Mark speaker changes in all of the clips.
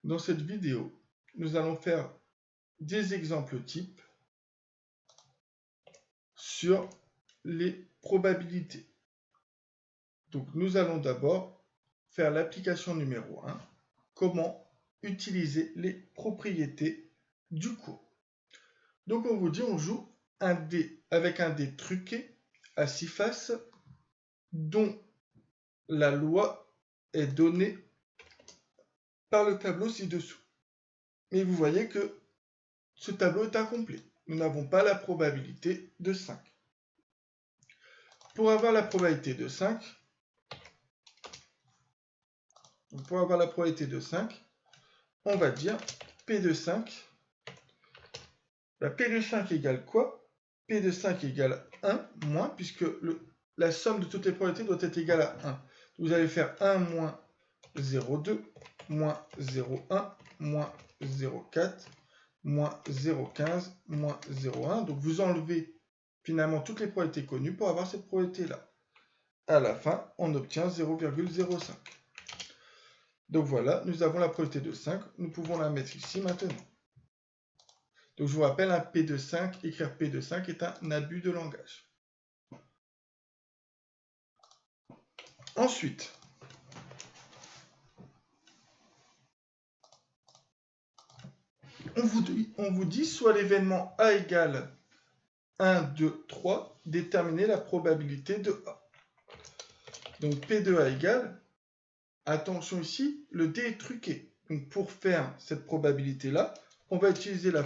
Speaker 1: Dans cette vidéo, nous allons faire des exemples types sur les probabilités. Donc, nous allons d'abord faire l'application numéro 1, comment utiliser les propriétés du cours. Donc, on vous dit, on joue un dé avec un dé truqué à 6 faces dont la loi est donnée par le tableau ci-dessous. Mais vous voyez que ce tableau est incomplet. Nous n'avons pas la probabilité de 5. Pour avoir la probabilité de 5, on va dire P de 5. P de 5 égale quoi? P de 5 égale 1 moins, puisque la somme de toutes les probabilités doit être égale à 1. Vous allez faire 1 moins 0,2, moins 0,1, moins 0,4, moins 0,15, moins 0,1. Donc vous enlevez finalement toutes les probabilités connues pour avoir cette probabilité-là. À la fin, on obtient 0,05. Donc voilà, nous avons la probabilité de 5. Nous pouvons la mettre ici maintenant. Donc je vous rappelle, un P de 5, écrire P de 5 est un abus de langage. Ensuite, on vous dit soit l'événement A égale 1, 2, 3, déterminer la probabilité de A. Donc P de A égale, attention ici, le D est truqué. Donc pour faire cette probabilité-là, on va utiliser la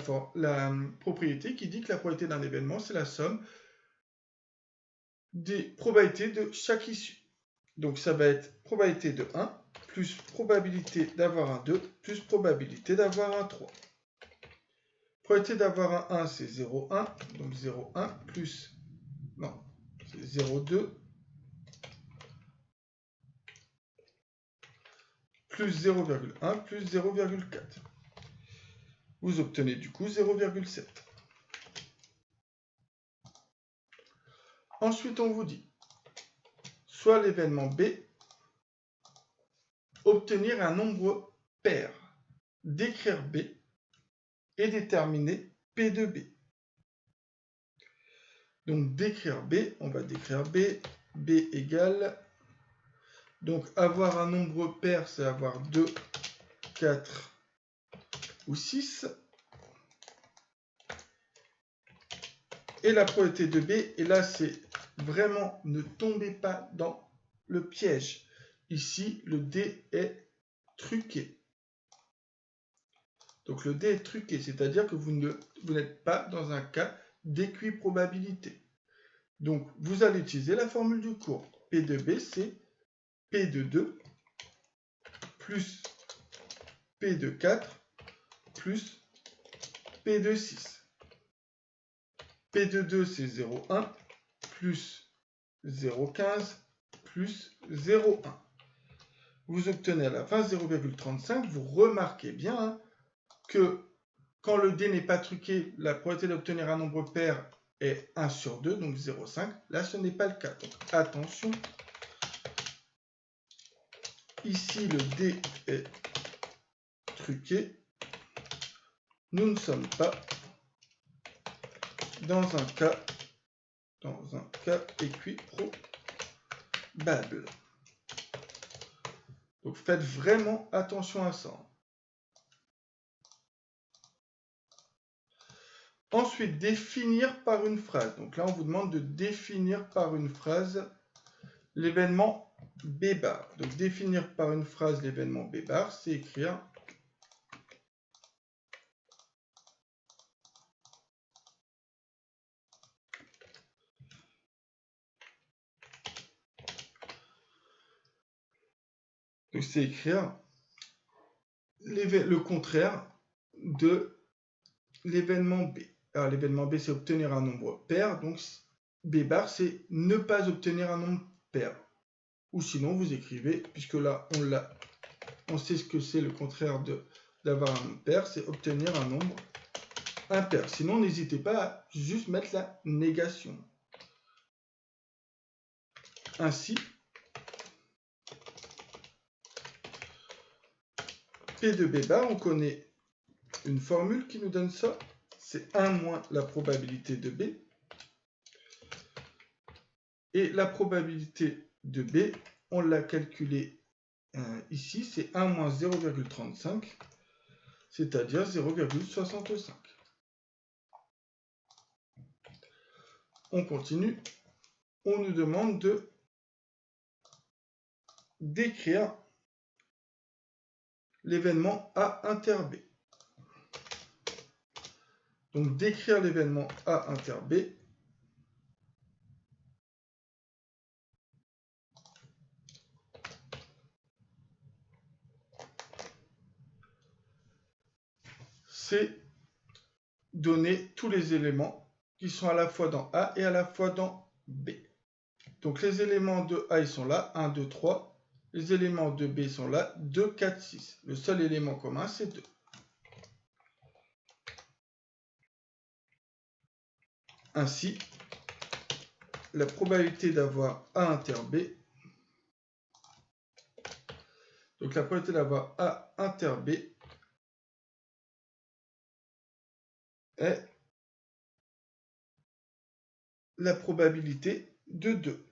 Speaker 1: propriété qui dit que la probabilité d'un événement, c'est la somme des probabilités de chaque issue. Donc ça va être probabilité de 1 plus probabilité d'avoir un 2 plus probabilité d'avoir un 3. Probabilité d'avoir un 1, c'est 0,1. Donc 0,1 plus... Non, c'est 0,2 plus 0,1 plus 0,4. Vous obtenez du coup 0,7. Ensuite, on vous dit, soit l'événement B, obtenir un nombre pair, décrire B et déterminer P de B. Donc décrire B, on va décrire B, B égale, donc avoir un nombre pair, c'est avoir 2, 4 ou 6. Et la probabilité de B, et là c'est vraiment, ne tombez pas dans le piège. Ici, le D est truqué. Donc le D est truqué, c'est-à-dire que vous n'êtes pas dans un cas d'équiprobabilité. Donc vous allez utiliser la formule du cours. P de B, c'est P de 2 plus P de 4 plus P de 6. P de 2, c'est 0,1 plus 0,15 plus 0,1. Vous obtenez à la fin 0,35. Vous remarquez bien que quand le D n'est pas truqué, la probabilité d'obtenir un nombre pair est 1 sur 2, donc 0,5. Là, ce n'est pas le cas. Donc attention. Ici, le D est truqué. Nous ne sommes pas dans un cas équiprobable. Donc faites vraiment attention à ça. Ensuite, définir par une phrase. Donc là, on vous demande de définir par une phrase l'événement B bar. Donc définir par une phrase l'événement B bar, c'est écrire le contraire de l'événement B. Alors l'événement B, c'est obtenir un nombre pair. Donc B bar, c'est ne pas obtenir un nombre pair. Ou sinon, vous écrivez, puisque là, on sait ce que c'est le contraire d'avoir un nombre pair, c'est obtenir un nombre impair. Sinon, n'hésitez pas à juste mettre la négation. Ainsi, P de B bar, on connaît une formule qui nous donne ça. C'est 1 moins la probabilité de B. Et la probabilité de B, on l'a calculée ici, c'est 1 moins 0,35, c'est-à-dire 0,65. On continue. On nous demande de d'écrire l'événement A inter B. Donc d'écrire l'événement A inter B, c'est donner tous les éléments qui sont à la fois dans A et à la fois dans B. Donc les éléments de A ils sont là, 1, 2, 3. Les éléments de B sont là, 2, 4, 6. Le seul élément commun, c'est 2. Ainsi, la probabilité d'avoir A inter B, donc la probabilité d'avoir A inter B est la probabilité de 2.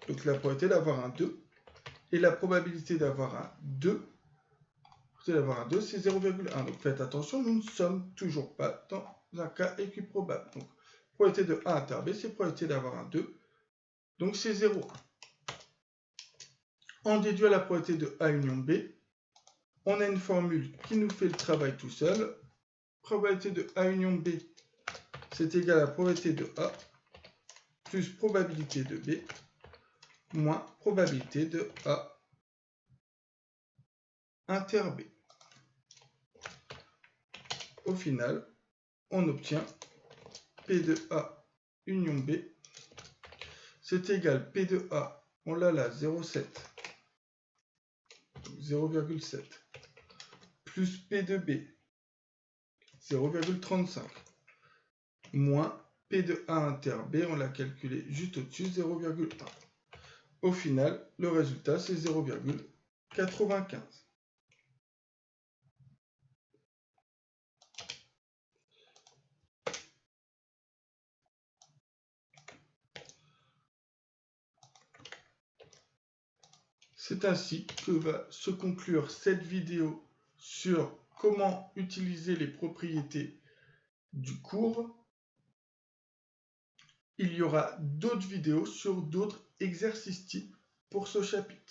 Speaker 1: Donc la probabilité d'avoir un 2. Et la probabilité d'avoir un 2, c'est 0,1. Donc faites attention, nous ne sommes toujours pas dans un cas équiprobable. Donc probabilité de A inter B, c'est probabilité d'avoir un 2. Donc c'est 0,1. On déduit la probabilité de A union B. On a une formule qui nous fait le travail tout seul. Probabilité de A union B, c'est égal à probabilité de A plus probabilité de B moins probabilité de A inter B. Au final, on obtient P de A union B, c'est égal P de A, on l'a là, 0,7, plus P de B, 0,35, moins P de A inter B, on l'a calculé juste au-dessus, 0,1. Au final, le résultat, c'est 0,95. C'est ainsi que va se conclure cette vidéo sur comment utiliser les propriétés du cours. Il y aura d'autres vidéos sur d'autres exercices types pour ce chapitre.